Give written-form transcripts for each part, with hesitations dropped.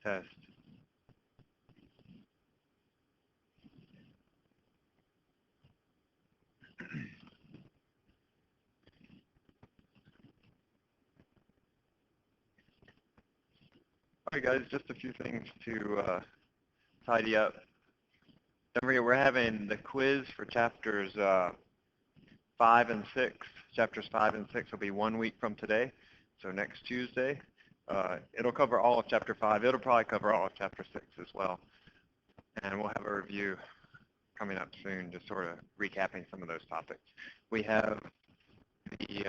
Test. All right, guys, just a few things to tidy up. Don't forget, we're having the quiz for chapters 5 and 6. Chapters 5 and 6 will be 1 week from today, so next Tuesday. It'll cover all of chapter 5. It'll probably cover all of chapter 6 as well. And we'll have a review coming up soon, just sort of recapping some of those topics. We have the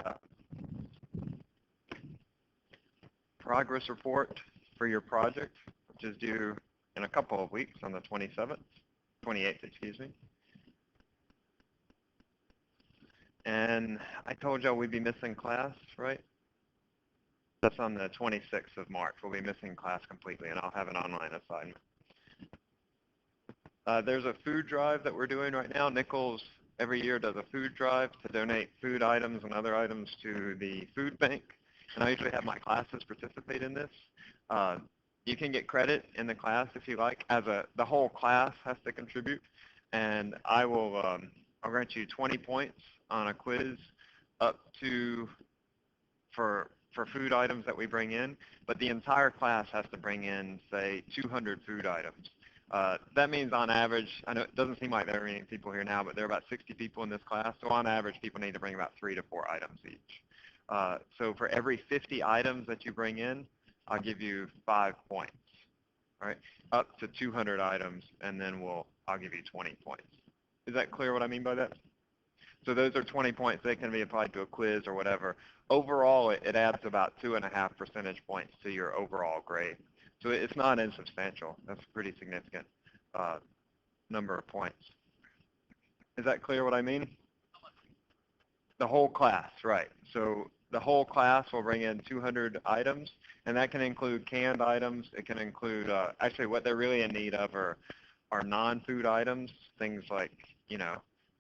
progress report for your project, which is due in a couple of weeks on the 28th, excuse me. And I told y'all we'd be missing class, right? That's on the 26th of March. We'll be missing class completely, and I'll have an online assignment. There's a food drive that we're doing right now. Nichols every year does a food drive to donate food items and other items to the food bank. And I usually have my classes participate in this. You can get credit in the class if you like. The whole class has to contribute. And I'll grant you 20 points on a quiz up to, for food items that we bring in. But the entire class has to bring in, say, 200 food items. That means on average, I know it doesn't seem like there are many people here now, but there are about 60 people in this class. So on average, people need to bring about 3 to 4 items each. So for every 50 items that you bring in, I'll give you 5 points. All right, up to 200 items, and then I'll give you 20 points. Is that clear what I mean by that? So those are 20 points. They can be applied to a quiz or whatever. Overall, it adds about 2.5 percentage points to your overall grade. So it's not insubstantial. That's a pretty significant number of points. Is that clear what I mean? The whole class, right. So the whole class will bring in 200 items, and that can include canned items. It can include, actually what they're really in need of are non-food items, things like, you know,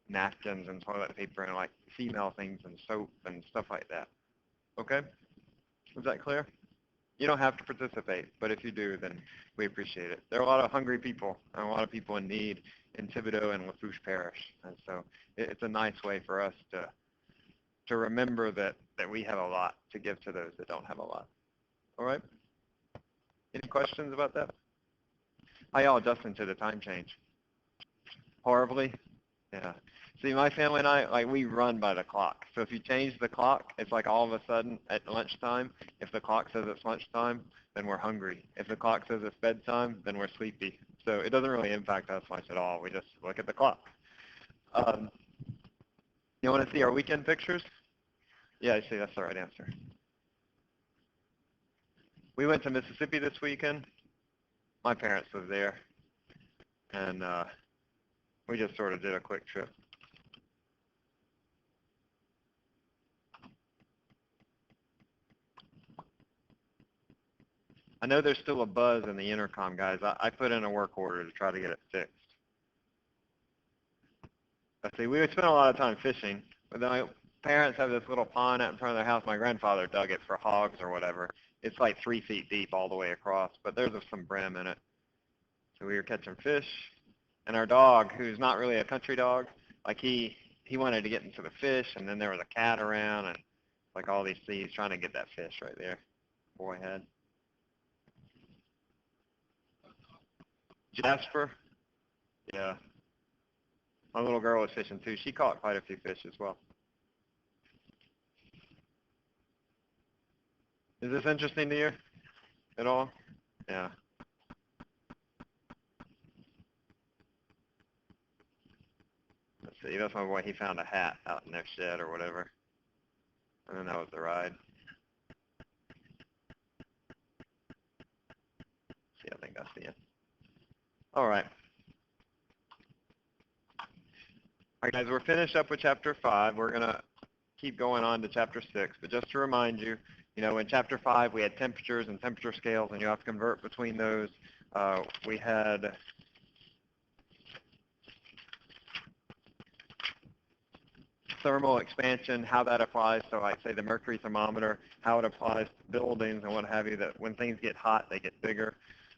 napkins and toilet paper and like female things and soap and stuff like that. Okay? Is that clear? You don't have to participate, but if you do, then we appreciate it. There are a lot of hungry people and a lot of people in need in Thibodaux and Lafourche Parish, and so it's a nice way for us to remember that we have a lot to give to those that don't have a lot. All right? Any questions about that? How y'all adjusting to the time change? Horribly? Yeah. See, my family and I, like, we run by the clock. So if you change the clock, it's like all of a sudden at lunchtime, if the clock says it's lunchtime, then we're hungry. If the clock says it's bedtime, then we're sleepy. So it doesn't really impact us much at all. We just look at the clock. You want to see our weekend pictures? Yeah, I see. That's the right answer. We went to Mississippi this weekend. My parents live there. And we just sort of did a quick trip. I know there's still a buzz in the intercom, guys. I put in a work order to try to get it fixed. Let's see, we would spend a lot of time fishing, but then my parents have this little pond out in front of their house. My grandfather dug it for hogs or whatever. It's like 3 feet deep all the way across, but there's some brim in it. So we were catching fish, and our dog, who's not really a country dog, like he wanted to get into the fish, and then there was a cat around, and like all these thieves trying to get that fish right there. Boy had. Jasper? Yeah. My little girl was fishing too. She caught quite a few fish as well. Is this interesting to you at all? Yeah. Let's see. That's my boy. He found a hat out in their shed or whatever. And then that was the ride. See, I think that's the end. All right. All right, guys, we're finished up with chapter 5. We're going to keep going on to chapter 6. But just to remind you, you know, in chapter 5, we had temperatures and temperature scales, and you have to convert between those. We had thermal expansion, how that applies to, like, say, the mercury thermometer, how it applies to buildings and what have you, that when things get hot, they get bigger.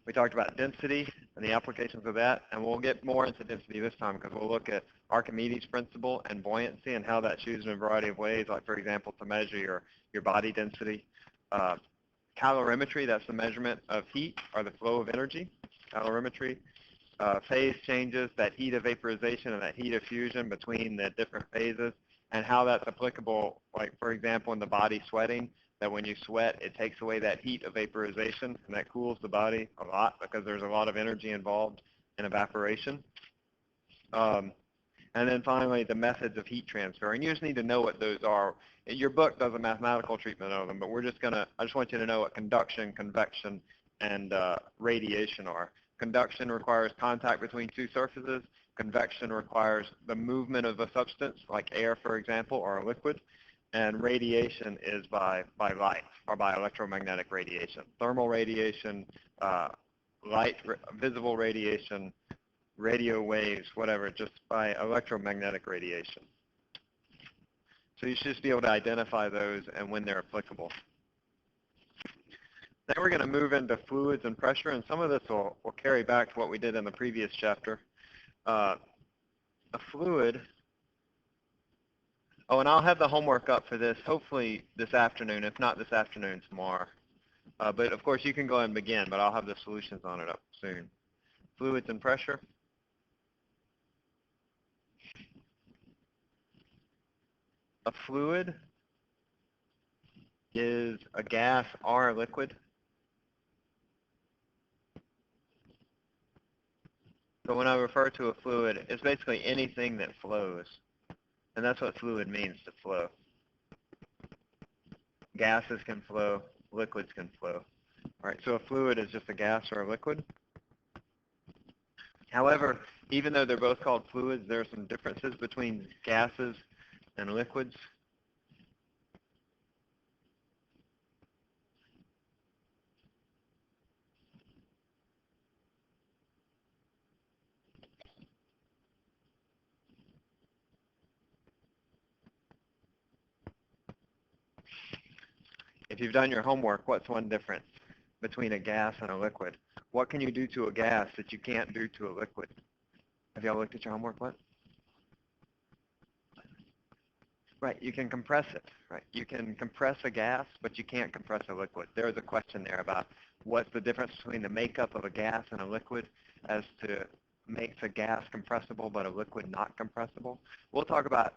We talked about density and the applications of that, and we'll get more into density this time because we'll look at Archimedes' principle and buoyancy and how that's used in a variety of ways, like, for example, to measure your body density. Calorimetry, that's the measurement of heat or the flow of energy, calorimetry. Phase changes, that heat of vaporization and that heat of fusion between the different phases, and how that's applicable, like, for example, in the body sweating, that when you sweat, it takes away that heat of vaporization, and that cools the body a lot because there's a lot of energy involved in evaporation. And then finally, the methods of heat transfer. And you just need to know what those are. Your book does a mathematical treatment of them, but I just want you to know what conduction, convection, and radiation are. Conduction requires contact between two surfaces. Convection requires the movement of a substance, like air, for example, or a liquid. And radiation is by light or by electromagnetic radiation. Thermal radiation, visible radiation, radio waves, whatever, just by electromagnetic radiation. So you should just be able to identify those and when they're applicable. Then we're going to move into fluids and pressure, and some of this will carry back to what we did in the previous chapter. A fluid, and I'll have the homework up for this hopefully this afternoon, if not this afternoon, tomorrow. But of course you can go ahead and begin, but I'll have the solutions on it up soon. Fluids and pressure. A fluid is a gas or a liquid. So when I refer to a fluid, it's basically anything that flows. And that's what fluid means, to flow. Gases can flow, liquids can flow. All right, so a fluid is just a gas or a liquid. However, even though they're both called fluids, there are some differences between gases and liquids. If you've done your homework, what's one difference between a gas and a liquid? What can you do to a gas that you can't do to a liquid? Have y'all looked at your homework? What? Right, you can compress it, right? You can compress a gas, but you can't compress a liquid. There's a question there about what's the difference between the makeup of a gas and a liquid as to makes a gas compressible but a liquid not compressible. We'll talk about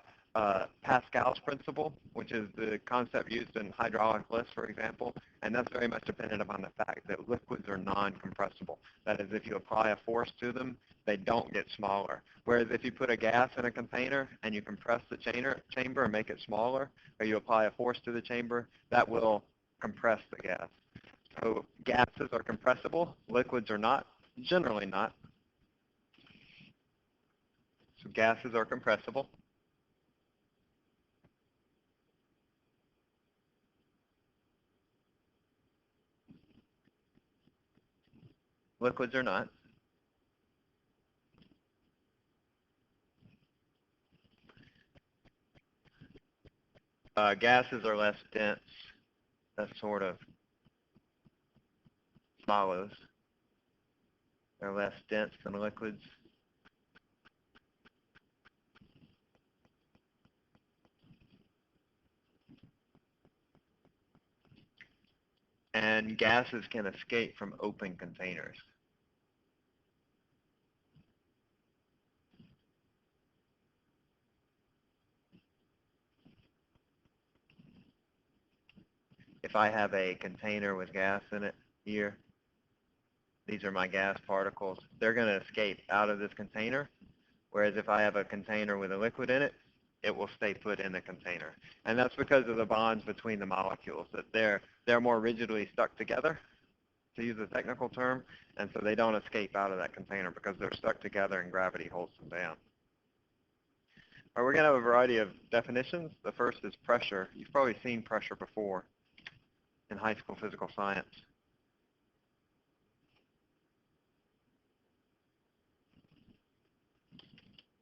Pascal's principle, which is the concept used in hydraulic lifts, for example, and that's very much dependent upon the fact that liquids are non-compressible. That is, if you apply a force to them, they don't get smaller. Whereas if you put a gas in a container and you compress the chamber and make it smaller, or you apply a force to the chamber, that will compress the gas. So gases are compressible, liquids are not, generally not. So gases are compressible. Liquids are not. Gases are less dense. That sort of follows. They're less dense than liquids. And gases can escape from open containers. If I have a container with gas in it here, these are my gas particles, they're going to escape out of this container, whereas if I have a container with a liquid in it, it will stay put in the container. And that's because of the bonds between the molecules, that they're more rigidly stuck together, to use a technical term, and so they don't escape out of that container because they're stuck together and gravity holds them down. All right, we're going to have a variety of definitions. The first is pressure. You've probably seen pressure before in high school physical science.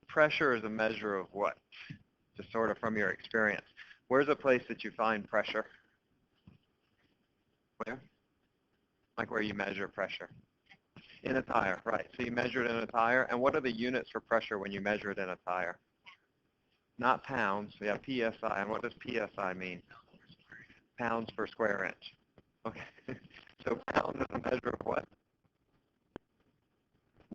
Pressure is a measure of what? Just sort of from your experience. Where's a place that you find pressure? Where? Like where you measure pressure. In a tire, right. So you measure it in a tire. And what are the units for pressure when you measure it in a tire? Not pounds. We have PSI. And what does PSI mean? Pounds per square inch. Okay. So pounds is a measure of what?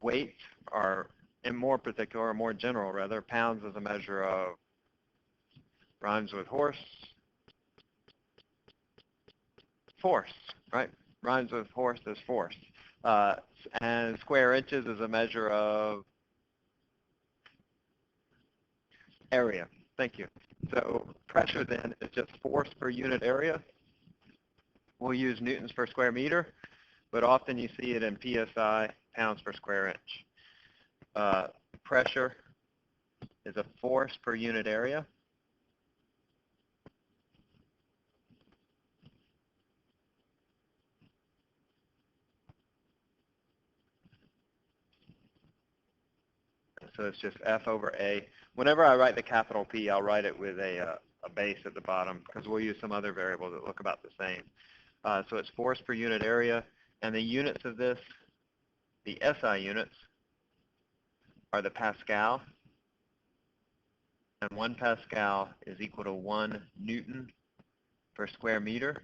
Weight, or in more particular, or more general rather, pounds is a measure of, rhymes with horse, force, right? Rhymes with horse is force. Uh, and square inches is a measure of area. Thank you. So pressure then is just force per unit area. We'll use newtons per square meter, but often you see it in PSI, pounds per square inch. Pressure is a force per unit area. So it's just F over A. Whenever I write the capital P, I'll write it with a base at the bottom because we'll use some other variables that look about the same. So it's force per unit area. And the units of this, the SI units, are the Pascal. And 1 Pascal is equal to 1 Newton per square meter.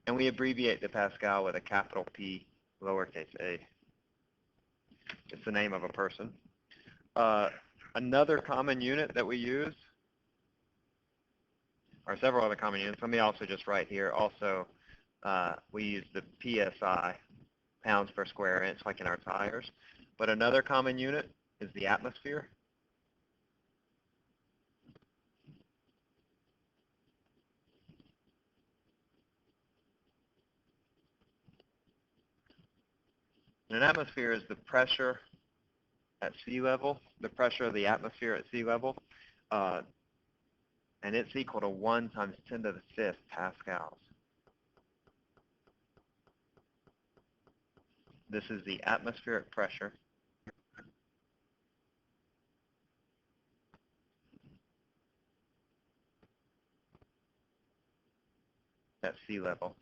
And we abbreviate the Pascal with a capital P, lowercase a. It's the name of a person. Another common unit that we use, or several other common units, let me also just write here, also we use the PSI, pounds per square inch, like in our tires. But another common unit is the atmosphere. And an atmosphere is the pressure at sea level, the pressure of the atmosphere at sea level, and it's equal to 1 times 10 to the 5th pascals. This is the atmospheric pressure at sea level.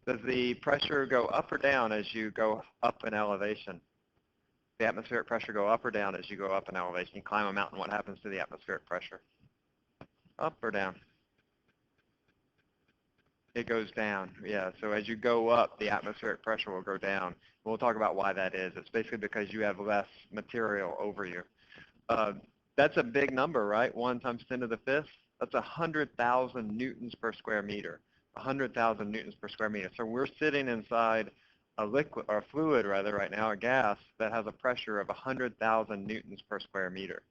Does the pressure go up or down as you go up in elevation? The atmospheric pressure go up or down as you go up in elevation? You climb a mountain, what happens to the atmospheric pressure? Up or down? It goes down, yeah. So as you go up, the atmospheric pressure will go down. We'll talk about why that is. It's basically because you have less material over you. That's a big number, right? 1 times 10 to the 5th. That's 100,000 newtons per square meter. 100,000 newtons per square meter. So we're sitting inside a liquid, or a fluid rather, right now, a gas that has a pressure of 100,000 newtons per square meter.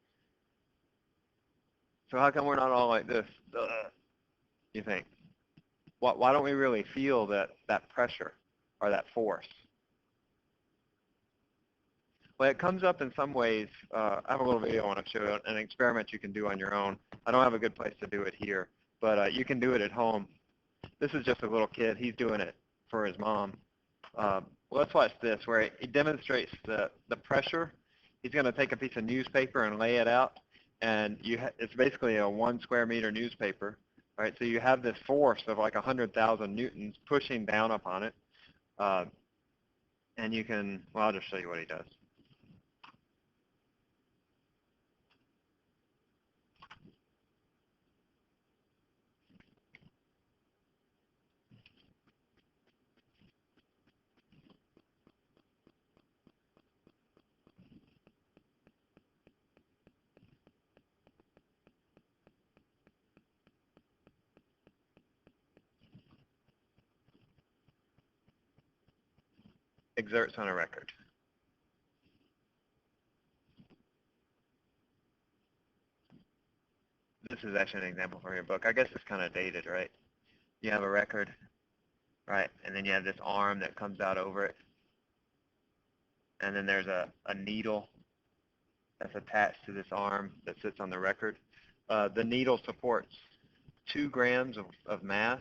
So how come we're not all like this? You think? Why don't we really feel that pressure or that force? Well, it comes up in some ways. I have a little video I want to show you, an experiment you can do on your own. I don't have a good place to do it here, but you can do it at home. This is just a little kid. He's doing it for his mom. Let's watch this, where he demonstrates the pressure. He's going to take a piece of newspaper and lay it out, and it's basically a 1 square meter newspaper. Right, so you have this force of like 100,000 newtons pushing down upon it, and you can, well, I'll just show you what he does. Exerts on a record. This is actually an example from your book. I guess it's kind of dated, right? You have a record, right, and then you have this arm that comes out over it, and then there's a needle that's attached to this arm that sits on the record. The needle supports 2 grams of mass.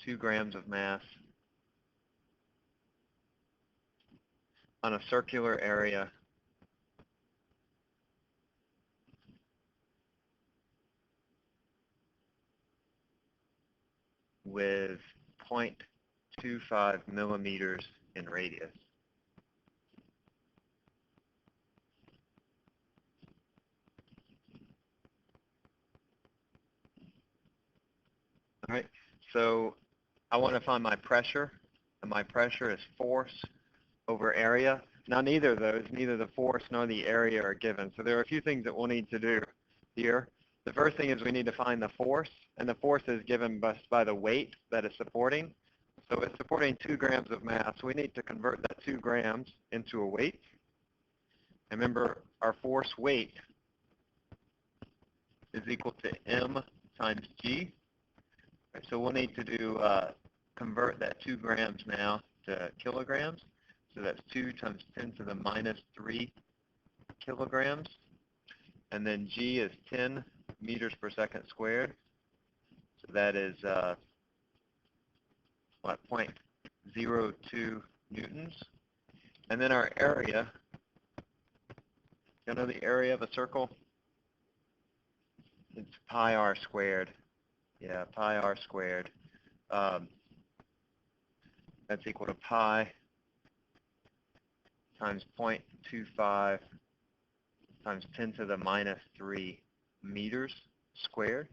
2 grams of mass on a circular area with 0.25 millimeters in radius. All right, so I want to find my pressure, and my pressure is force over area. Now neither of those, neither the force nor the area are given. So there are a few things that we'll need to do here. The first thing is we need to find the force, and the force is given by the weight that is supporting. So it's supporting 2 grams of mass. We need to convert that 2 grams into a weight. And remember, our force weight is equal to m times g. Right, so we'll need to do convert that 2 grams now to kilograms. So that's 2 times 10 to the minus 3 kilograms. And then g is 10 meters per second squared. So that is, what, 0.02 newtons. And then our area, you know the area of a circle? It's pi r squared. Yeah, pi r squared. That's equal to pi times 0.25 times 10 to the minus 3 meters squared.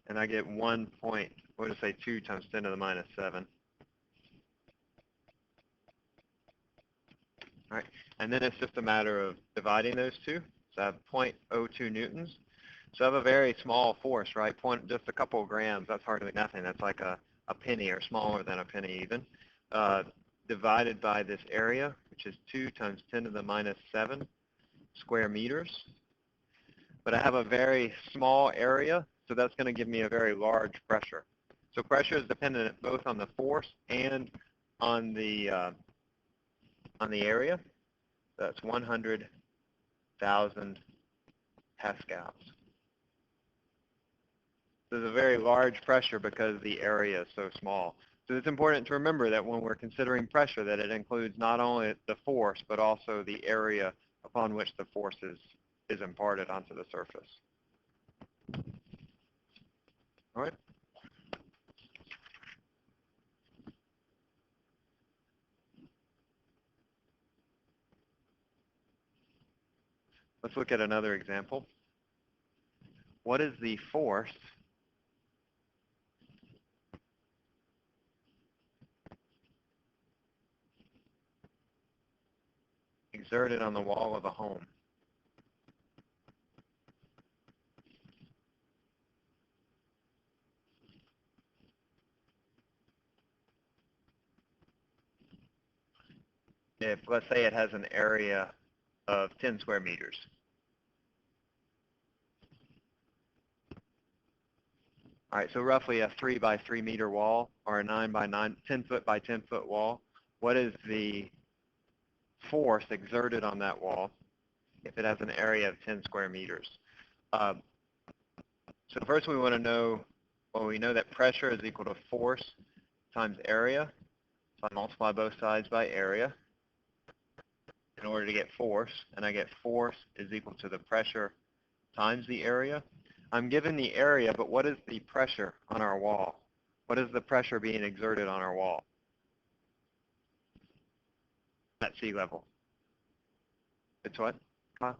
And I get 1 point, what did I say, 2 times 10 to the minus 7. All right, and then it's just a matter of dividing those two. So I have 0.02 newtons. So I have a very small force, right? Just a couple of grams, that's hardly nothing. That's like a penny or smaller than a penny even. Divided by this area, which is 2 times 10 to the minus 7 square meters. But I have a very small area, so that's going to give me a very large pressure. So pressure is dependent both on the force and on the area. That's 100,000 Pascals. So there's a very large pressure because the area is so small. So it's important to remember that when we're considering pressure, that it includes not only the force, but also the area upon which the force is imparted onto the surface. All right. Let's look at another example. What is the force exerted on the wall of a home? If, let's say, it has an area of 10 square meters. All right, so roughly a 3 by 3 meter wall or a 9 by 9, 10 foot by 10 foot wall. What is the force exerted on that wall if it has an area of 10 square meters? So first we want to know, well, we know that pressure is equal to force times area. So I multiply both sides by area in order to get force, and I get force is equal to the pressure times the area. I'm given the area, but what is the pressure on our wall? What is the pressure being exerted on our wall at sea level? It's what? Huh?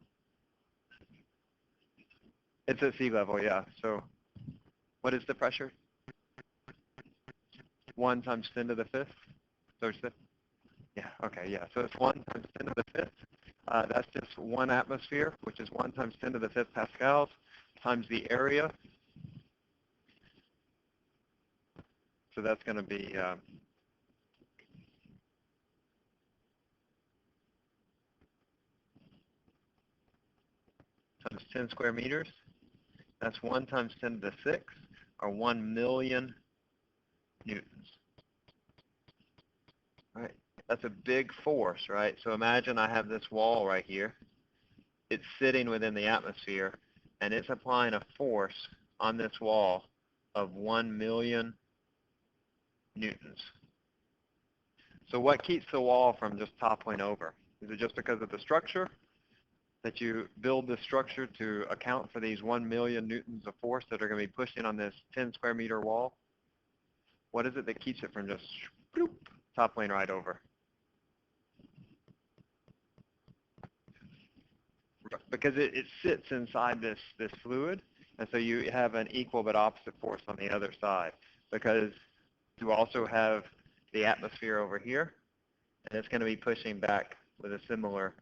It's at sea level, yeah. So what is the pressure? 1 times 10 to the 5th? So it's yeah, okay, yeah. So it's 1 times 10 to the 5th. That's just 1 atmosphere, which is 1 times 10 to the 5th Pascals, times the area. So that's going to be times 10 square meters. That's 1 times 10 to the 6th, or 1 million newtons. All right, that's a big force, right? So imagine I have this wall right here. It's sitting within the atmosphere, and it's applying a force on this wall of 1 million newtons. So what keeps the wall from just toppling over? Is it just because of the structure? That you build this structure to account for these 1 million newtons of force that are going to be pushing on this 10 square meter wall? What is it that keeps it from just bloop, toppling right over? Because it sits inside this fluid, and so you have an equal but opposite force on the other side. Because you also have the atmosphere over here, and it's going to be pushing back with a similar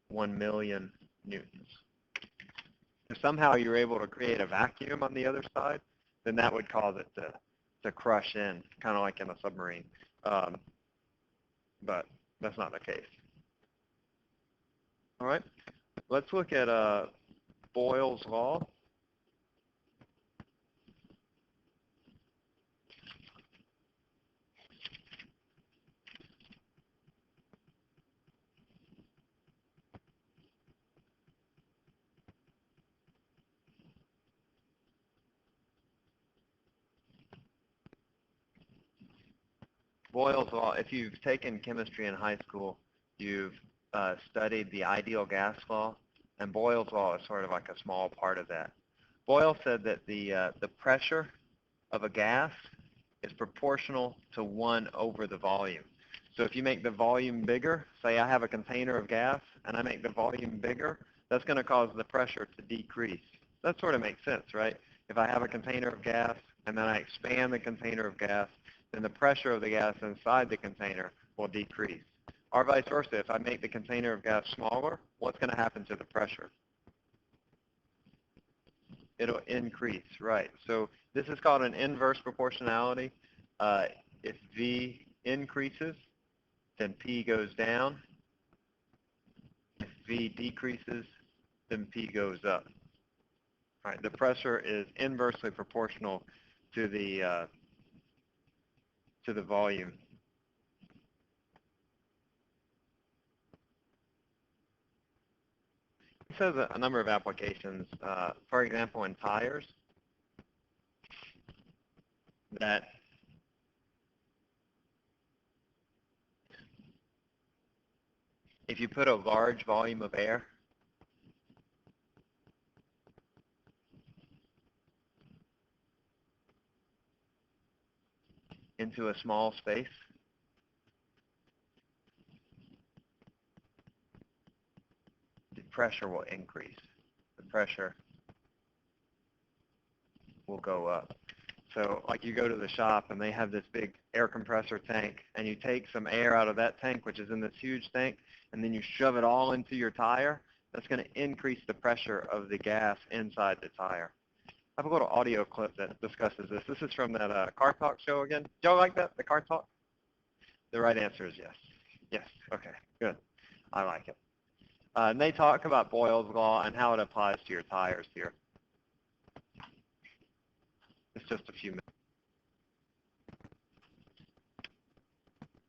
1 million newtons. If somehow you're able to create a vacuum on the other side, then that would cause it to crush in, kind of like in a submarine. But that's not the case. All right, let's look at Boyle's law. Boyle's law, if you've taken chemistry in high school, you've studied the ideal gas law, and Boyle's law is sort of like a small part of that. Boyle said that the pressure of a gas is proportional to 1 over the volume. So if you make the volume bigger, say I have a container of gas, and I make the volume bigger, that's going to cause the pressure to decrease. That sort of makes sense, right? If I have a container of gas, and then I expand the container of gas, then the pressure of the gas inside the container will decrease. Or vice versa, if I make the container of gas smaller, what's going to happen to the pressure? It'll increase, right? So this is called an inverse proportionality. If V increases, then P goes down. If V decreases, then P goes up. All right, the pressure is inversely proportional to the volume. This has a number of applications. For example, in tires, that if you put a large volume of air into a small space, the pressure will increase. The pressure will go up. So like you go to the shop and they have this big air compressor tank, and you take some air out of that tank, which is in this huge tank, and then you shove it all into your tire. That's going to increase the pressure of the gas inside the tire. I have a little audio clip that discusses this. This is from that Car Talk show again. Do y'all like that, the Car Talk? The right answer is yes. Yes, okay, good. I like it. And they talk about Boyle's law and how it applies to your tires here. It's just a few minutes.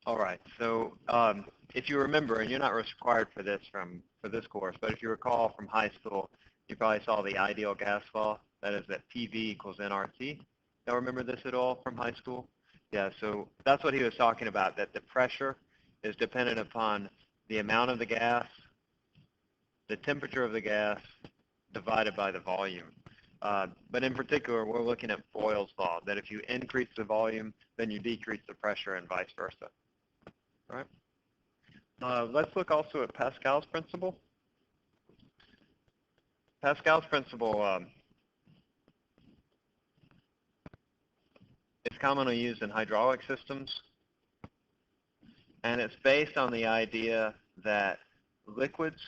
All right, so if you remember, and you're not required for this for this course, but if you recall from high school, you probably saw the ideal gas law. That is that PV equals nRT. Y'all remember this at all from high school? Yeah, so that's what he was talking about, that the pressure is dependent upon the amount of the gas, the temperature of the gas, divided by the volume. But in particular, we're looking at Boyle's law, that if you increase the volume, then you decrease the pressure and vice versa. All right. Let's look also at Pascal's principle. Pascal's principle is commonly used in hydraulic systems, and it's based on the idea that liquids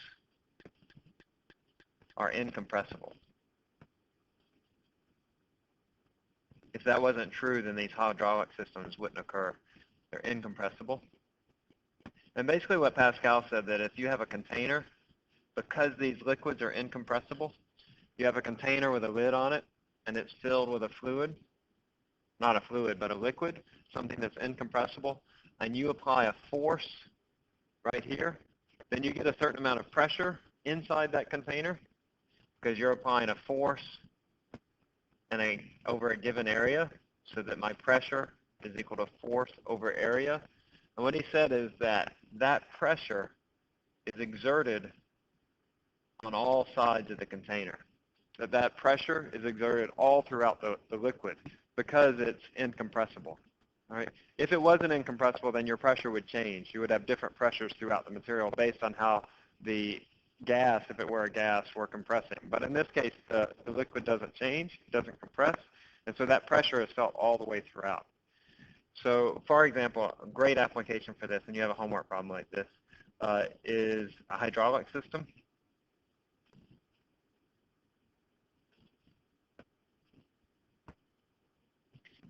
are incompressible. If that wasn't true, then these hydraulic systems wouldn't occur. They're incompressible. And basically what Pascal said, that if you have a container, because these liquids are incompressible, you have a container with a lid on it, and it's filled with a fluid, not a fluid, but a liquid, something that's incompressible, and you apply a force right here, then you get a certain amount of pressure inside that container because you're applying a force over a given area, so that my pressure is equal to force over area. And what he said is that that pressure is exerted on all sides of the container. That pressure is exerted all throughout the liquid because it's incompressible. All right. If it wasn't incompressible, then your pressure would change. You would have different pressures throughout the material based on how the gas, if it were a gas, were compressing. But in this case, the liquid doesn't change, it doesn't compress, and so that pressure is felt all the way throughout. So, for example, a great application for this, and you have a homework problem like this, is a hydraulic system.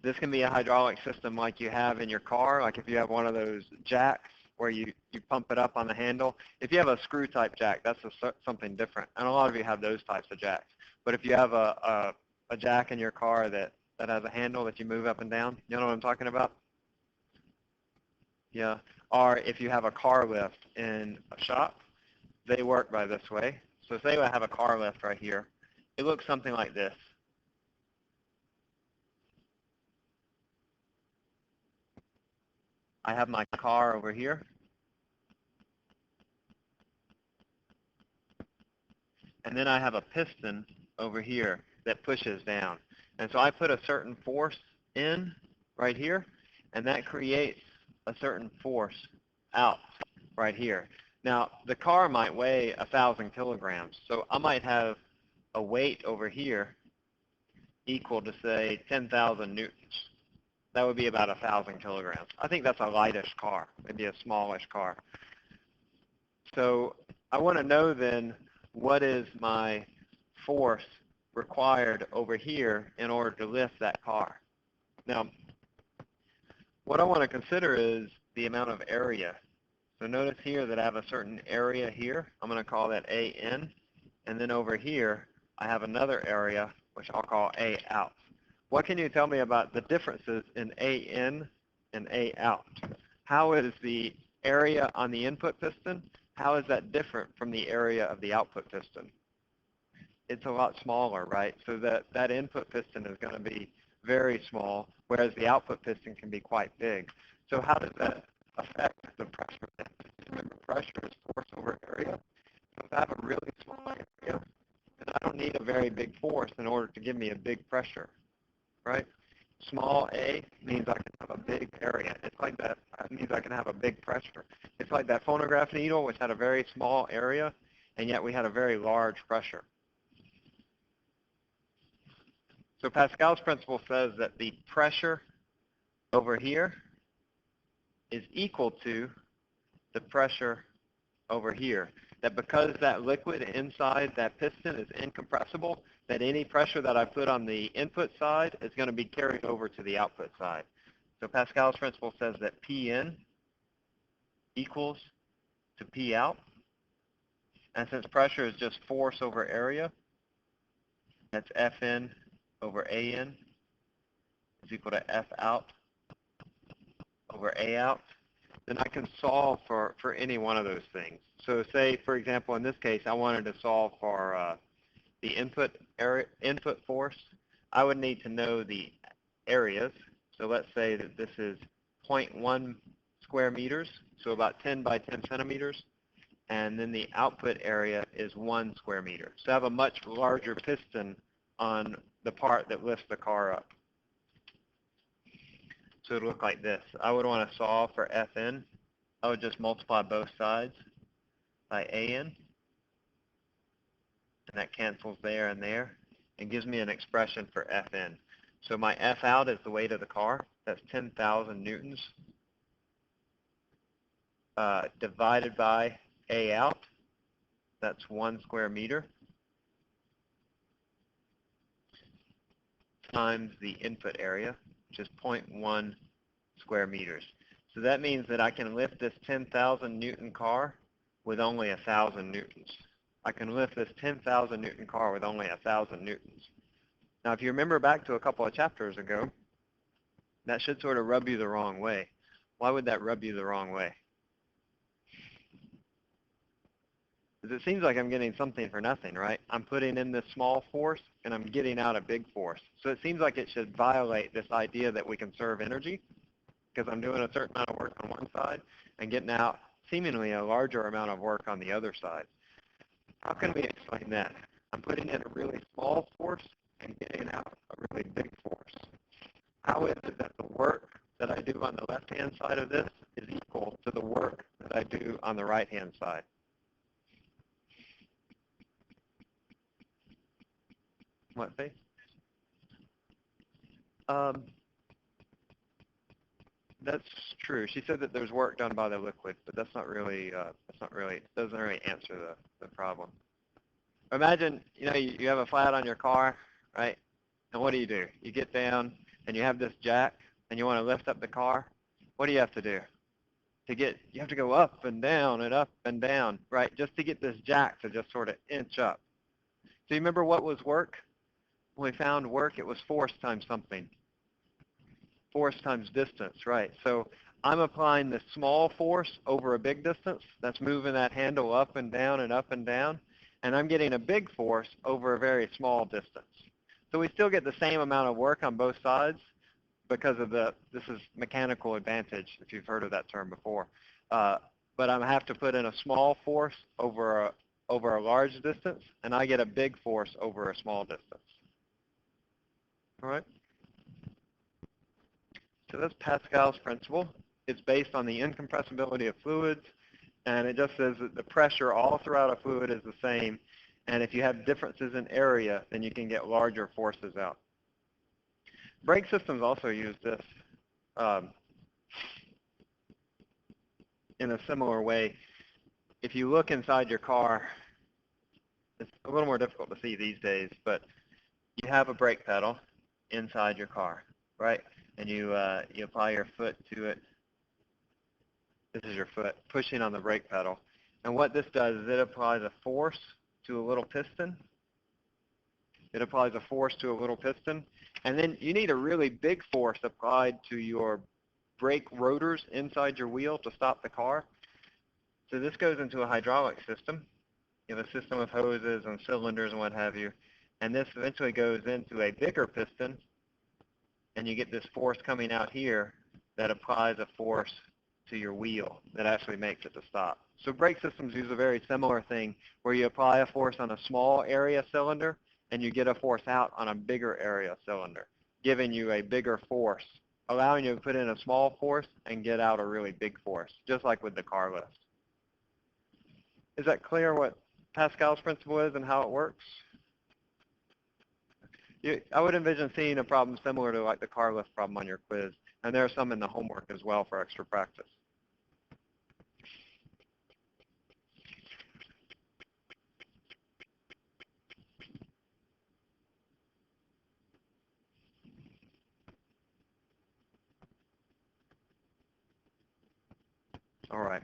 This can be a hydraulic system like you have in your car, like if you have one of those jacks where you pump it up on the handle. If you have a screw type jack, that's something different. And a lot of you have those types of jacks. But if you have a jack in your car that has a handle that you move up and down, you know what I'm talking about? Yeah. Or if you have a car lift in a shop, they work by this way. So say I have a car lift right here. It looks something like this. I have my car over here. And then I have a piston over here that pushes down. And so I put a certain force in right here, and that creates a certain force out right here. Now, the car might weigh 1,000 kilograms, so I might have a weight over here equal to, say, 10,000 newtons. That would be about 1,000 kilograms. I think that's a lightish car, maybe a smallish car. So I want to know then, what is my force required over here in order to lift that car? Now, what I want to consider is the amount of area. So notice here that I have a certain area here. I'm going to call that AN. And then over here, I have another area, which I'll call A out. What can you tell me about the differences in AN and A out? How is the area on the input piston, how is that different from the area of the output piston? It's a lot smaller, right? So that input piston is going to be very small, whereas the output piston can be quite big. So how does that affect the pressure? Remember, pressure is force over area. So if I have a really small area, then I don't need a very big force in order to give me a big pressure, right? Small a means I can have a big area. It's like that. It means I can have a big pressure. It's like that phonograph needle, which had a very small area, and yet we had a very large pressure. So Pascal's principle says that the pressure over here is equal to the pressure over here. That because that liquid inside that piston is incompressible, that any pressure that I put on the input side is going to be carried over to the output side. So Pascal's principle says that Pn equals to P out. And since pressure is just force over area, that's Fn over An is equal to F out over A out. Then I can solve for any one of those things. So say, for example, in this case, I wanted to solve for the input force. I would need to know the areas. So let's say that this is 0.1 square meters, so about 10 by 10 centimeters. And then the output area is 1 square meter. So I have a much larger piston on the part that lifts the car up. So it would look like this. I would want to solve for Fn. I would just multiply both sides by An. And that cancels there and there and gives me an expression for Fn. So my F out is the weight of the car. That's 10,000 newtons divided by A out. That's 1 square meter times the input area, which is 0.1 square meters. So that means that I can lift this 10,000 newton car with only 1,000 newtons. I can lift this 10,000 newton car with only 1,000 newtons. Now, if you remember back to a couple of chapters ago, that should sort of rub you the wrong way. Why would that rub you the wrong way? is it seems like I'm getting something for nothing, right? I'm putting in this small force and I'm getting out a big force. So it seems like it should violate this idea that we conserve energy because I'm doing a certain amount of work on one side and getting out seemingly a larger amount of work on the other side. How can we explain that? I'm putting in a really small force and getting out a really big force. How is it that the work that I do on the left-hand side of this is equal to the work that I do on the right-hand side? What, Faith? That's true. She said that there's work done by the liquid, but it doesn't really answer the problem. Imagine, you have a flat on your car, right? And what do? You get down and you have this jack and you want to lift up the car. What do you have to do? You have to go up and down, right? Just to get this jack to just sort of inch up. So you remember what was work? When we found work, it was force times something. Force times distance, right? So I'm applying this small force over a big distance. That's moving that handle up and down and up and down. And I'm getting a big force over a very small distance. So we still get the same amount of work on both sides because of this is mechanical advantage, if you've heard of that term before. But I have to put in a small force over a large distance, and I get a big force over a small distance. All right? So that's Pascal's principle. It's based on the incompressibility of fluids, and it just says that the pressure all throughout a fluid is the same, and if you have differences in area, then you can get larger forces out. Brake systems also use this in a similar way. If you look inside your car, it's a little more difficult to see these days, but you have a brake pedal inside your car, right? And you apply your foot to it. This is your foot pushing on the brake pedal. And what this does is it applies a force to a little piston. It applies a force to a little piston. And then you need a really big force applied to your brake rotors inside your wheel to stop the car. So this goes into a hydraulic system. You have a system of hoses and cylinders and what have you. And this eventually goes into a bigger piston, and you get this force coming out here that applies a force to your wheel that actually makes it to stop. So brake systems use a very similar thing where you apply a force on a small area cylinder and you get a force out on a bigger area cylinder, giving you a bigger force, allowing you to put in a small force and get out a really big force, just like with the car lift. Is that clear what Pascal's principle is and how it works? I would envision seeing a problem similar to like the car lift problem on your quiz, and there are some in the homework as well for extra practice. All right.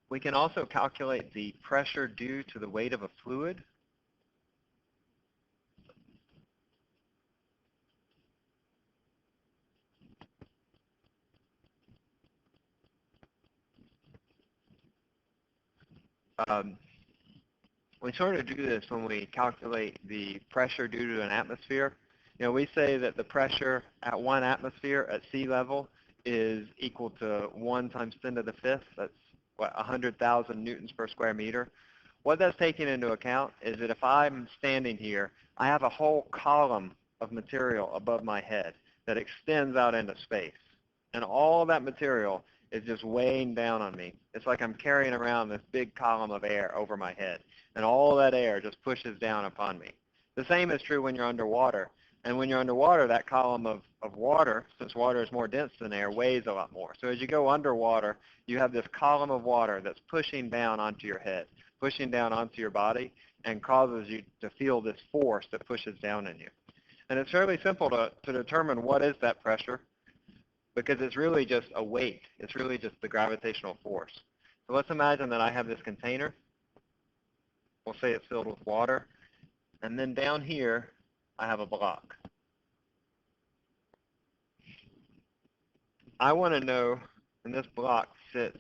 We can also calculate the pressure due to the weight of a fluid. We sort of do this when we calculate the pressure due to an atmosphere. We say that the pressure at 1 atmosphere at sea level is equal to 1 times 10 to the 5th. That's what, 100,000 newtons per square meter. What that's taking into account is that if I'm standing here, I have a whole column of material above my head that extends out into space. And all that material is just weighing down on me. It's like I'm carrying around this big column of air over my head. And all that air just pushes down upon me. The same is true when you're underwater. And when you're underwater, that column of water, since water is more dense than air, weighs a lot more. So as you go underwater, you have this column of water that's pushing down onto your head, pushing down onto your body, and causes you to feel this force that pushes down on you. And it's fairly simple to determine what is that pressure, because it's really just a weight. It's really just the gravitational force. So let's imagine that I have this container. We'll say it's filled with water. And then down here, I have a block. I want to know, and this block sits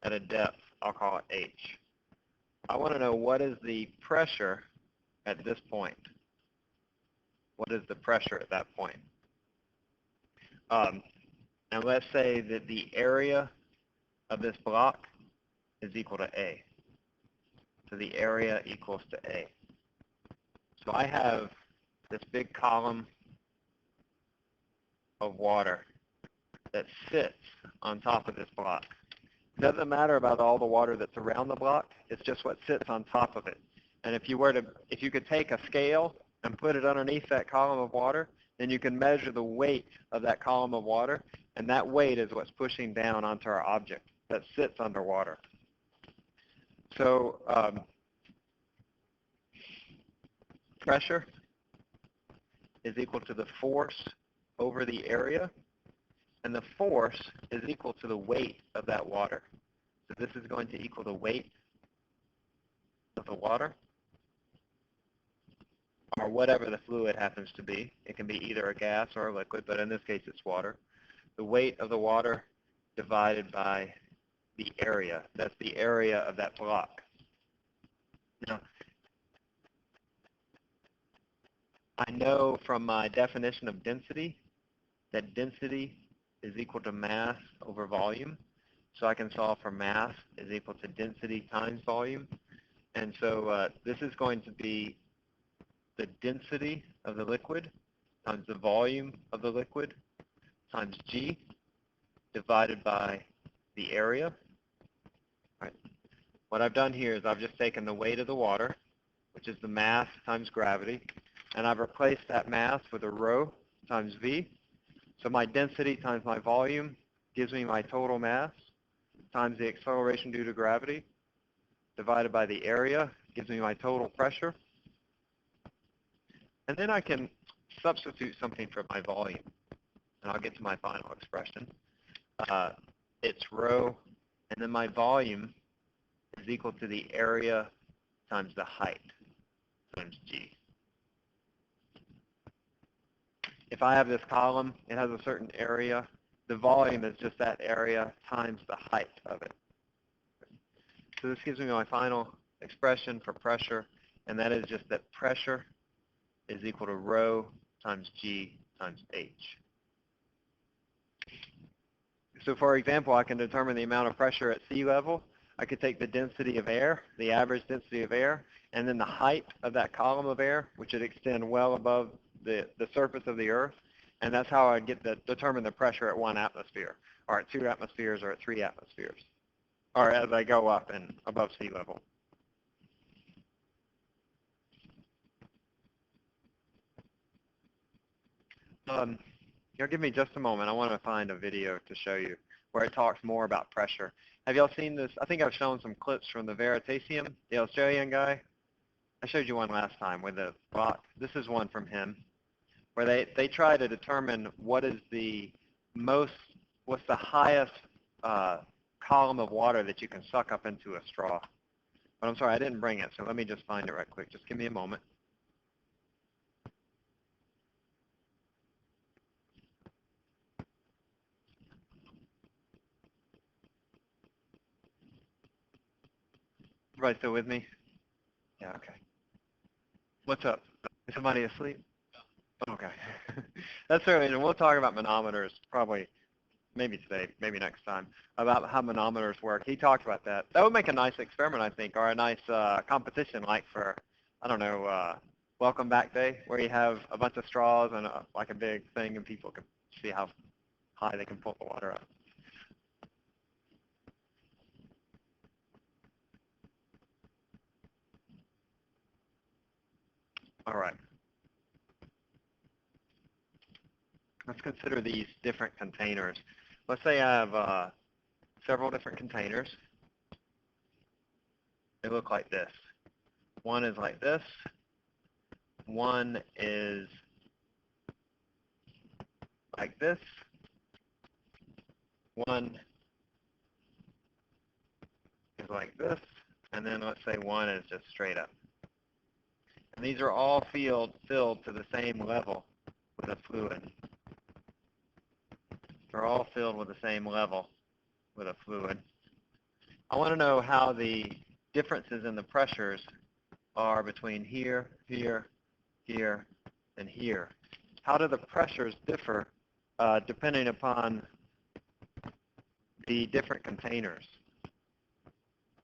at a depth I'll call it H. I want to know what is the pressure at this point. What is the pressure at that point? And let's say that the area of this block is equal to A. So the area equals to A. So I have this big column of water that sits on top of this block. It doesn't matter about all the water that's around the block. It's just what sits on top of it. And if you could take a scale and put it underneath that column of water, then you can measure the weight of that column of water, and that weight is what's pushing down onto our object that sits underwater. So pressure is equal to the force over the area, and the force is equal to the weight of that water. So this is going to equal the weight of the water, or whatever the fluid happens to be. It can be either a gas or a liquid, but in this case it's water. The weight of the water divided by the area. That's the area of that block. Now, I know from my definition of density that density is equal to mass over volume. So I can solve for mass is equal to density times volume. And so this is going to be the density of the liquid times the volume of the liquid times G divided by the area. All right. What I've done here is I've just taken the weight of the water, which is the mass times gravity, and I've replaced that mass with a rho times V. So my density times my volume gives me my total mass times the acceleration due to gravity divided by the area gives me my total pressure. And then I can substitute something for my volume, and I'll get to my final expression. It's rho, and then my volume is equal to the area times the height times G. If I have this column, it has a certain area. The volume is just that area times the height of it. So this gives me my final expression for pressure, and that is just that pressure is equal to rho times G times H. So for example, I can determine the amount of pressure at sea level. I could take the density of air, the average density of air, and then the height of that column of air, which would extend well above the surface of the Earth, and that's how I get determine the pressure at 1 atmosphere, or at 2 atmospheres, or at 3 atmospheres, or as I go up and above sea level. You'll give me just a moment. I want to find a video to show you where it talks more about pressure. Have y'all seen this? I think I've shown some clips from the Veritasium, the Australian guy. I showed you one last time with the rock. This is one from him, where they try to determine what's the highest column of water that you can suck up into a straw. But I'm sorry, I didn't bring it, so let me just find it right quick. Just give me a moment. Everybody still with me? Yeah, okay. What's up? Is somebody asleep? Okay. That's all right. And we'll talk about manometers probably maybe today, maybe next time, about how manometers work. He talked about that. That would make a nice experiment, I think, or a nice competition like for, I don't know, Welcome Back Day, where you have a bunch of straws and like a big thing and people can see how high they can pull the water up. All right. Let's consider these different containers. Let's say I have several different containers. They look like this. One is like this. One is like this. One is like this. And then let's say one is just straight up. And these are all filled to the same level with a fluid. They're all filled with the same level with a fluid. I want to know how the differences in the pressures are between here, here, here, and here. How do the pressures differ depending upon the different containers?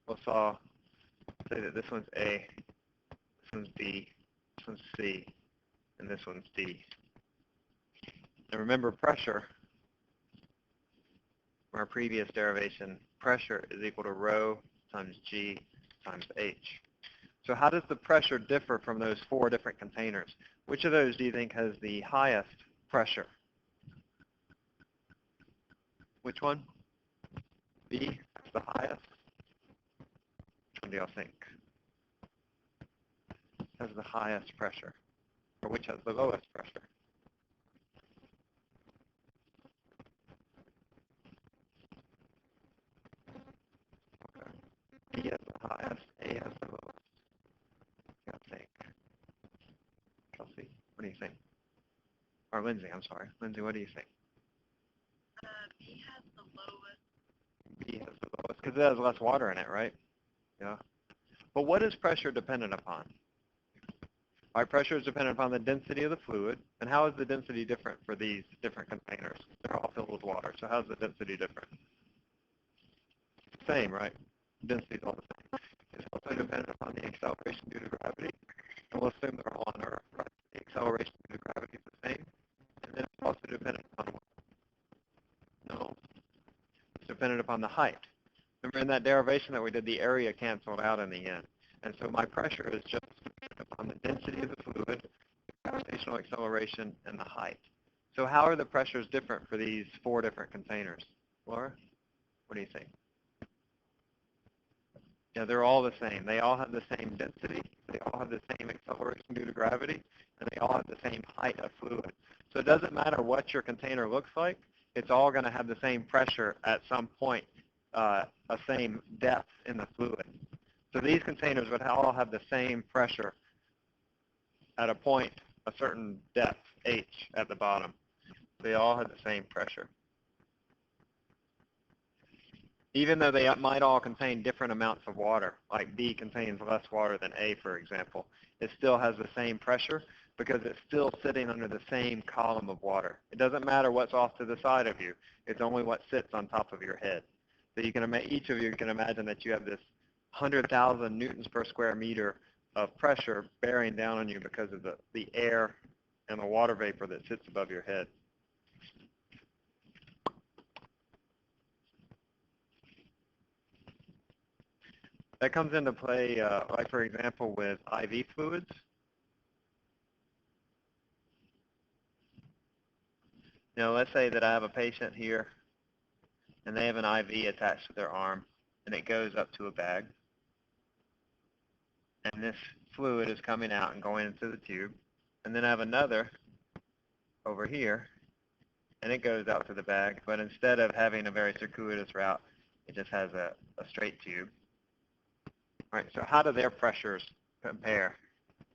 We'll say that this one's A, this one's B, this one's C, and this one's D. And remember, pressure, from our previous derivation, pressure is equal to rho times G times H. So how does the pressure differ from those four different containers? Which of those do you think has the highest pressure? Which one? B, that's the highest. Which one do y'all think has the highest pressure? Or which has the lowest pressure? Okay. B has the highest, A has the lowest. I think. Kelsey, what do you think? Or Lindsay, I'm sorry. Lindsay, what do you think? B has the lowest. B has the lowest because it has less water in it, right? Yeah. But what is pressure dependent upon? Our pressure is dependent upon the density of the fluid. And how is the density different for these different containers? They're all filled with water. So how's the density different? Same, right? Density is all the same. It's also dependent upon the acceleration due to gravity. And we'll assume they're all on Earth, right? The acceleration due to gravity is the same. And then it's also dependent upon what? No. It's dependent upon the height. Remember in that derivation that we did, the area canceled out in the end. And so my pressure is just dependent upon the density of the fluid, the gravitational acceleration, and the height. So how are the pressures different for these four different containers? Laura, what do you think? Yeah, they're all the same. They all have the same density. They all have the same acceleration due to gravity, and they all have the same height of fluid. So it doesn't matter what your container looks like. It's all going to have the same pressure at some point, a same depth in the fluid. So these containers would all have the same pressure at a point, a certain depth, H, at the bottom. They all have the same pressure. Even though they might all contain different amounts of water, like B contains less water than A, for example, it still has the same pressure because it's still sitting under the same column of water. It doesn't matter what's off to the side of you. It's only what sits on top of your head. So you can each of you can imagine that you have this 100,000 newtons per square meter of pressure bearing down on you because of the air and the water vapor that sits above your head. That comes into play, like for example, with IV fluids. Now, let's say that I have a patient here, and they have an IV attached to their arm, and it goes up to a bag. And this fluid is coming out and going into the tube. And then I have another over here, and it goes out to the bag. But instead of having a very circuitous route, it just has a straight tube. All right, so how do their pressures compare?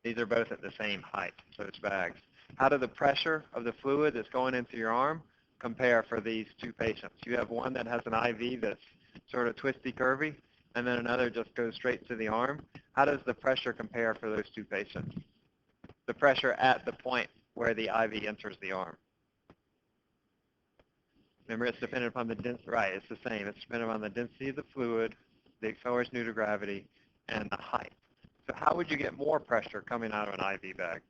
These are both at the same height, so it's bags. How do the pressure of the fluid that's going into your arm compare for these two patients? You have one that has an IV that's sort of twisty-curvy, and then another just goes straight to the arm. How does the pressure compare for those two patients? The pressure at the point where the IV enters the arm. Remember, it's dependent upon the density. Right, it's the same. It's dependent upon the density of the fluid, the acceleration due to gravity, and the height. So how would you get more pressure coming out of an IV bag?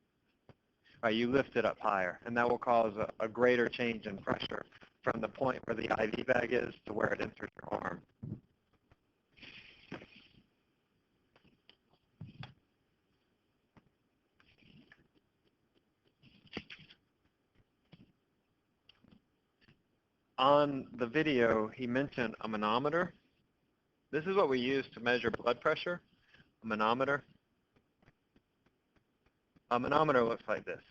Right, you lift it up higher, and that will cause a greater change in pressure from the point where the IV bag is to where it enters your arm. On the video, he mentioned a manometer. This is what we use to measure blood pressure, a manometer. A manometer looks like this.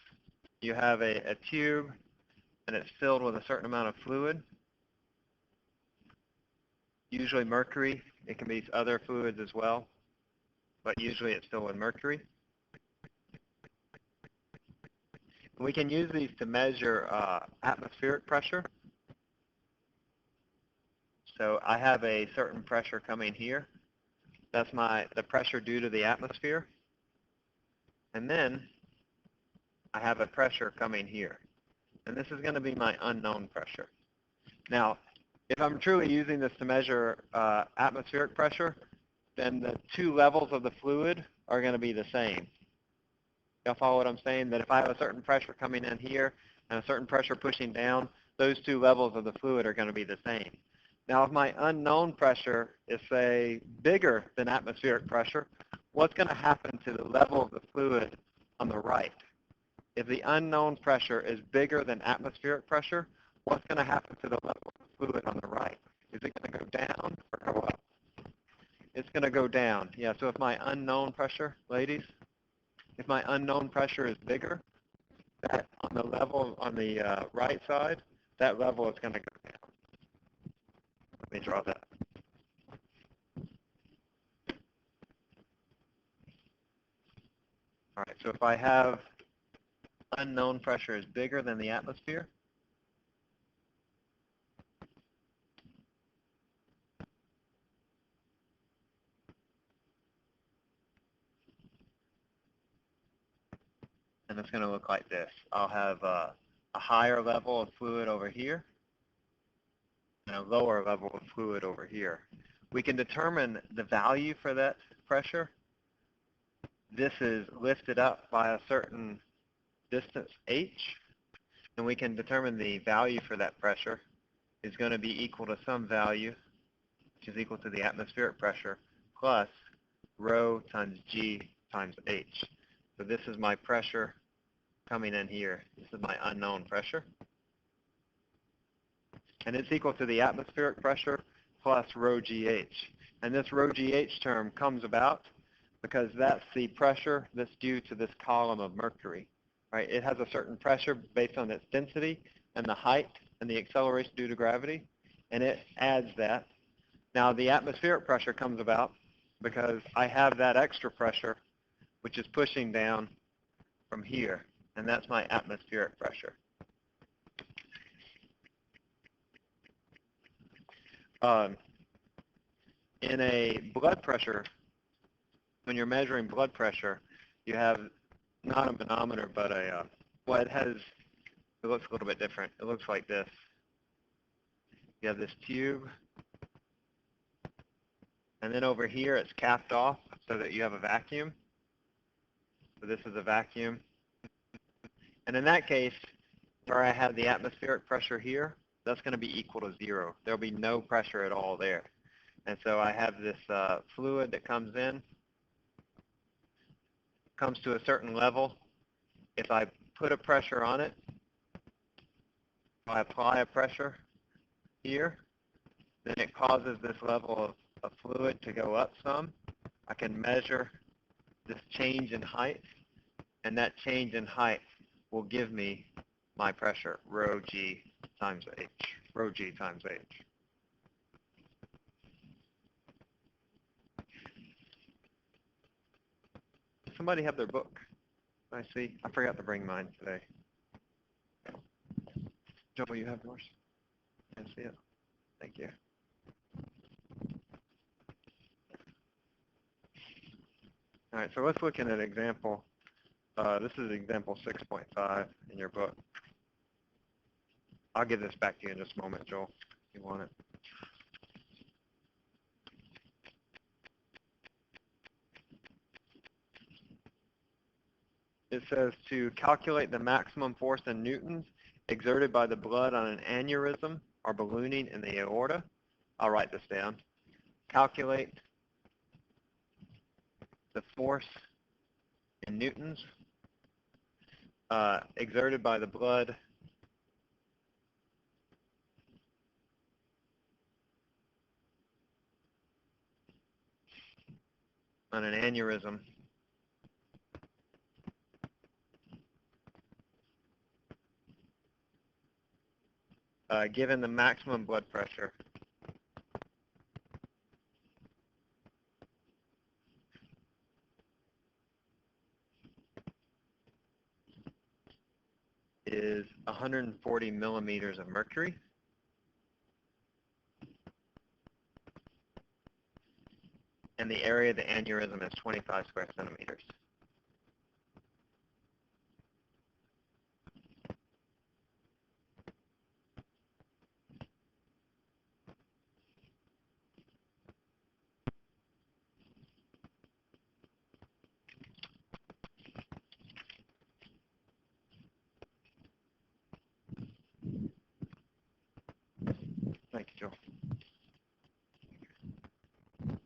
You have a tube, and it's filled with a certain amount of fluid, usually mercury. It can be other fluids as well, but usually it's filled with mercury. We can use these to measure atmospheric pressure. So I have a certain pressure coming here. That's the pressure due to the atmosphere. And then I have a pressure coming here. And this is going to be my unknown pressure. Now, if I'm truly using this to measure atmospheric pressure, then the two levels of the fluid are going to be the same. Y'all follow what I'm saying? That if I have a certain pressure coming in here and a certain pressure pushing down, those two levels of the fluid are going to be the same. Now, if my unknown pressure is, say, bigger than atmospheric pressure, what's going to happen to the level of the fluid on the right? If the unknown pressure is bigger than atmospheric pressure, what's going to happen to the level of the fluid on the right? Is it going to go down or go up? It's going to go down. Yeah, so if my unknown pressure, ladies, if my unknown pressure is bigger, that on the level on the right side, that level is going to go down. Let me draw that. All right, so if I have unknown pressure is bigger than the atmosphere, and it's going to look like this. I'll have a higher level of fluid over here and a lower level of fluid over here. We can determine the value for that pressure. This is lifted up by a certain distance h, and we can determine the value for that pressure is going to be equal to some value, which is equal to the atmospheric pressure, plus rho times g times h. So this is my pressure coming in here. This is my unknown pressure. And it's equal to the atmospheric pressure plus rho gh. And this rho gh term comes about because that's the pressure that's due to this column of mercury. Right? It has a certain pressure based on its density and the height and the acceleration due to gravity, and it adds that. Now the atmospheric pressure comes about because I have that extra pressure which is pushing down from here, and that's my atmospheric pressure. In a blood pressure, when you're measuring blood pressure, you have not a manometer, but well, it looks a little bit different. It looks like this. You have this tube, and then over here it's capped off so that you have a vacuum. So this is a vacuum. And in that case, where I have the atmospheric pressure here, that's going to be equal to 0. There'll be no pressure at all there. And so I have this fluid that comes in, comes to a certain level. If I put a pressure on it, if I apply a pressure here, then it causes this level of fluid to go up some. I can measure this change in height, and that change in height will give me my pressure, rho g times h, rho g times h. Does somebody have their book? I see. I forgot to bring mine today. Joel, you have yours? I see it. Thank you. All right, so let's look at an example. This is example 6.5 in your book. I'll give this back to you in just a moment, Joel, if you want it. It says to calculate the maximum force in newtons exerted by the blood on an aneurysm or ballooning in the aorta. I'll write this down. Calculate the force in newtons exerted by the blood on an aneurysm given the maximum blood pressure is 140 millimeters of mercury. and the area of the aneurysm is 25 square centimeters. Thank you, Joel.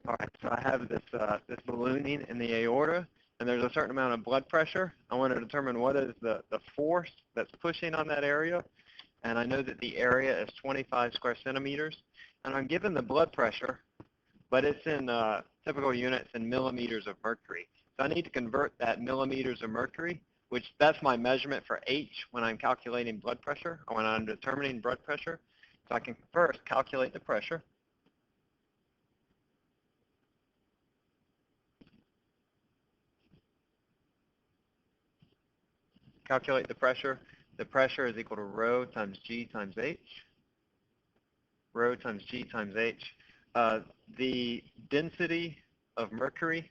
All right, so I have this, this ballooning in the aorta, and there's a certain amount of blood pressure. I want to determine what is the force that's pushing on that area, and I know that the area is 25 square centimeters, and I'm given the blood pressure, but it's in typical units in millimeters of mercury. So I need to convert that millimeters of mercury, which that's my measurement for H when I'm calculating blood pressure, or when I'm determining blood pressure. So I can first calculate the pressure. Calculate the pressure. The pressure is equal to rho times G times H. Rho times G times H. The density of mercury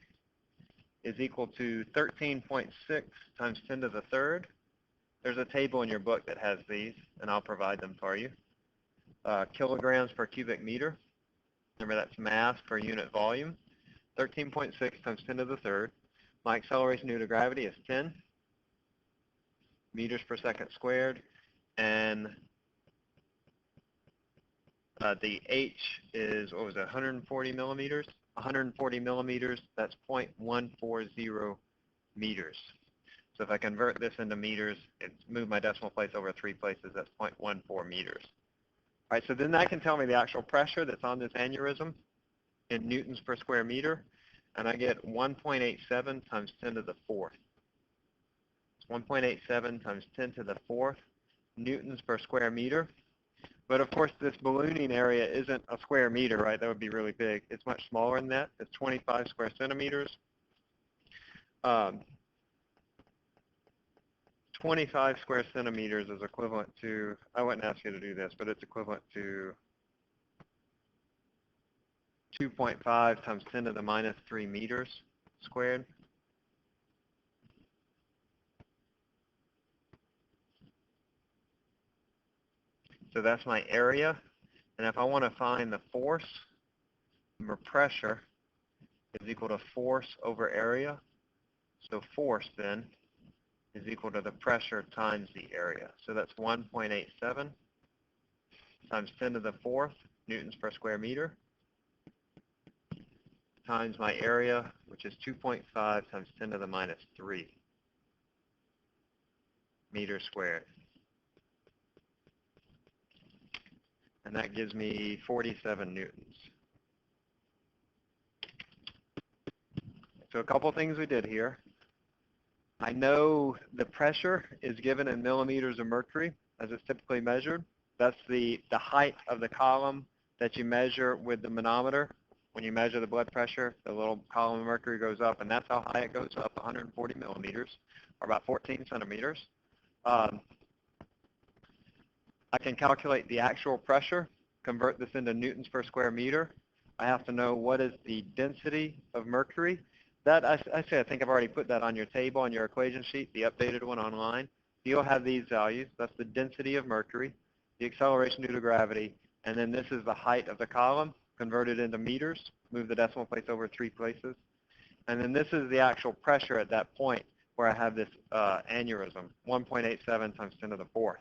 is equal to 13.6 times 10 to the third. There's a table in your book that has these, and I'll provide them for you. Kilograms per cubic meter. Remember, that's mass per unit volume. 13.6 times 10 to the third. My acceleration due to gravity is 10 meters per second squared, and the H is, what was it, 140 millimeters? 140 millimeters, that's 0.140 meters. So if I convert this into meters, it's move my decimal place over 3 places, that's 0.14 meters. All right, so then that can tell me the actual pressure that's on this aneurysm in newtons per square meter, and I get 1.87 times 10 to the fourth. 1.87 times 10 to the fourth newtons per square meter. But of course, this ballooning area isn't a square meter, right? That would be really big. It's much smaller than that. It's 25 square centimeters. 25 square centimeters is equivalent to, I wouldn't ask you to do this, but it's equivalent to 2.5 times 10 to the minus 3 meters squared. So that's my area. And if I want to find the force, or pressure is equal to force over area. So force then is equal to the pressure times the area. So that's 1.87 times 10 to the fourth newtons per square meter times my area, which is 2.5 times 10 to the minus 3 meters squared. And that gives me 47 newtons. So a couple things we did here. I know the pressure is given in millimeters of mercury as it's typically measured. That's the height of the column that you measure with the manometer. When you measure the blood pressure, the little column of mercury goes up, and that's how high it goes up, 140 millimeters, or about 14 centimeters. I can calculate the actual pressure, convert this into newtons per square meter. I have to know what is the density of mercury. That, I think I've already put that on your table, on your equation sheet, the updated one online. You'll have these values. That's the density of mercury, the acceleration due to gravity, and then this is the height of the column, converted into meters, move the decimal place over 3 places. And then this is the actual pressure at that point where I have this aneurysm, 1.87 times 10 to the fourth.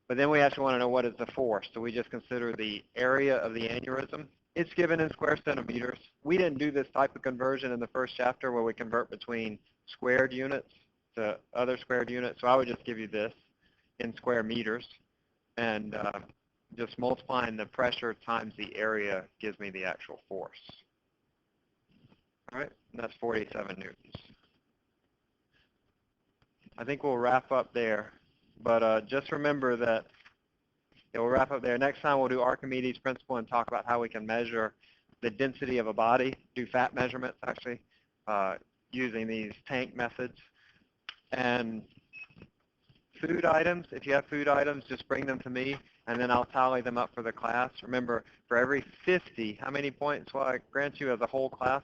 But then we actually want to know what is the force. So we just consider the area of the aneurysm. It's given in square centimeters. We didn't do this type of conversion in the first chapter where we convert between squared units to other squared units. So I would just give you this in square meters. And just multiplying the pressure times the area gives me the actual force. All right, and that's 47 newtons. I think we'll wrap up there. But just remember that we'll wrap up there. Next time we'll do Archimedes' principle and talk about how we can measure the density of a body, do fat measurements actually, using these tank methods. And food items, if you have food items, just bring them to me. and then I'll tally them up for the class. Remember, for every 50, how many points will I grant you as a whole class?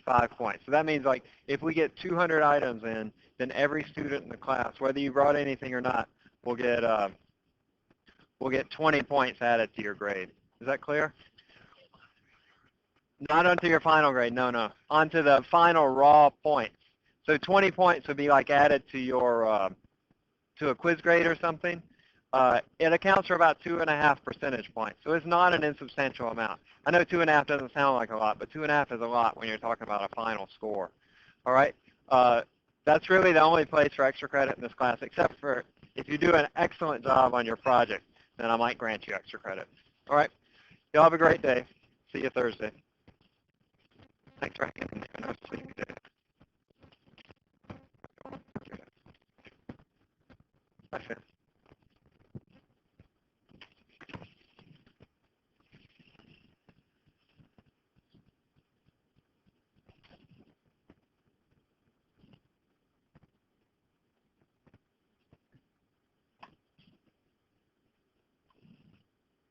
5 points. So that means like if we get 200 items in, then every student in the class, whether you brought anything or not, will get 20 points added to your grade. Is that clear? Not onto your final grade, no. Onto the final raw points. So 20 points would be like added to your to a quiz grade or something. It accounts for about 2.5 percentage points. So it's not an insubstantial amount. I know 2.5 doesn't sound like a lot, but 2.5 is a lot when you're talking about a final score. All right. That's really the only place for extra credit in this class, except for if you do an excellent job on your project, then I might grant you extra credit. All right. Y'all have a great day. See you Thursday. Thanks for hanging in there. See you today. Bye, Finn.